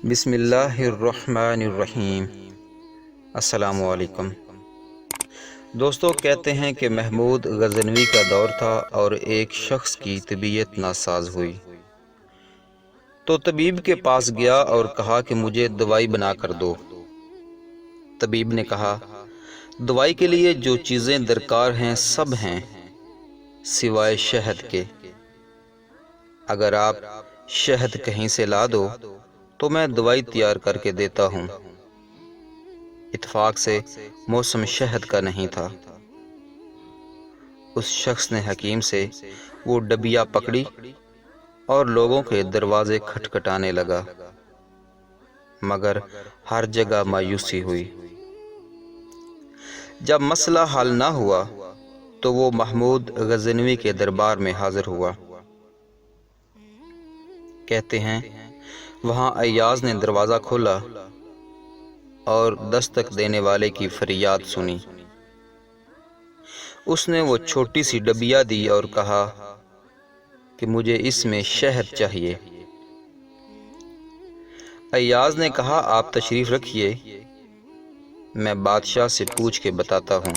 بسم اللہ الرحمن الرحیم۔ السلام علیکم دوستو، کہتے ہیں کہ محمود غزنوی کا دور تھا اور ایک شخص کی طبیعت ناساز ہوئی تو طبیب کے پاس گیا اور کہا کہ مجھے دوائی بنا کر دو۔ طبیب نے کہا دوائی کے لیے جو چیزیں درکار ہیں سب ہیں سوائے شہد کے، اگر آپ شہد کہیں سے لا دو تو میں دوائی تیار کر کے دیتا ہوں۔ اتفاق سے موسم شہد کا نہیں تھا۔ اس شخص نے حکیم سے وہ ڈبیا پکڑی اور لوگوں کے دروازے کھٹکھٹانے لگا، مگر ہر جگہ مایوسی ہوئی۔ جب مسئلہ حل نہ ہوا تو وہ محمود غزنوی کے دربار میں حاضر ہوا۔ کہتے ہیں وہاں ایاز نے دروازہ کھولا اور دستک دینے والے کی فریاد سنی۔ اس نے وہ چھوٹی سی ڈبیا دی اور کہا کہ مجھے اس میں شہد چاہیے۔ ایاز نے کہا آپ تشریف رکھیے، میں بادشاہ سے پوچھ کے بتاتا ہوں۔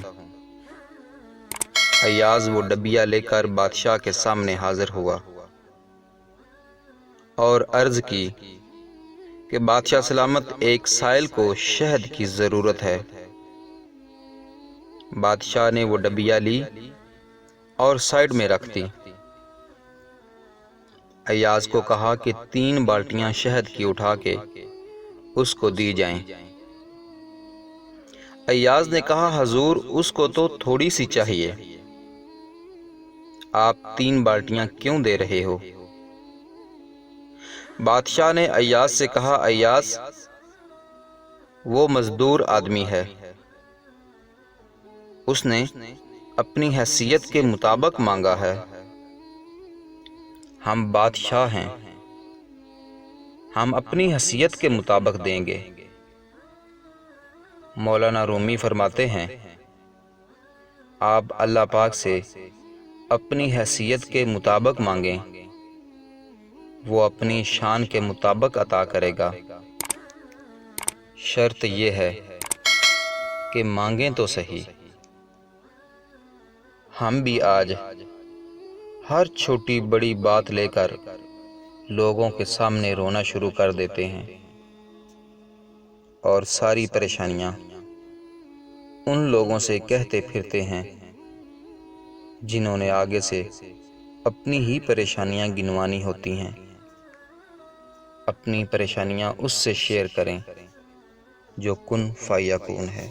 ایاز وہ ڈبیا لے کر بادشاہ کے سامنے حاضر ہوا اور عرض کی کہ بادشاہ سلامت، ایک سائل کو شہد کی ضرورت ہے۔ بادشاہ نے وہ ڈبیا لی اور سائیڈ میں رکھ دی۔ ایاز کو کہا کہ 3 بالٹیاں شہد کی اٹھا کے اس کو دی جائیں۔ ایاز نے کہا حضور اس کو تو تھوڑی سی چاہیے، آپ 3 بالٹیاں کیوں دے رہے ہو؟ بادشاہ نے ایاز سے کہا ایاز وہ مزدور آدمی ہے، اس نے اپنی حیثیت کے مطابق مانگا ہے، ہم بادشاہ ہیں، ہم اپنی حیثیت کے مطابق دیں گے۔ مولانا رومی فرماتے ہیں آپ اللہ پاک سے اپنی حیثیت کے مطابق مانگیں، وہ اپنی شان کے مطابق عطا کرے گا، شرط یہ ہے کہ مانگیں تو صحیح۔ ہم بھی آج ہر چھوٹی بڑی بات لے کر لوگوں کے سامنے رونا شروع کر دیتے ہیں، اور ساری پریشانیاں ان لوگوں سے کہتے پھرتے ہیں جنہوں نے آگے سے اپنی ہی پریشانیاں گنوانی ہوتی ہیں۔ اپنی پریشانیاں اس سے شیئر کریں جو کن فیکون ہے۔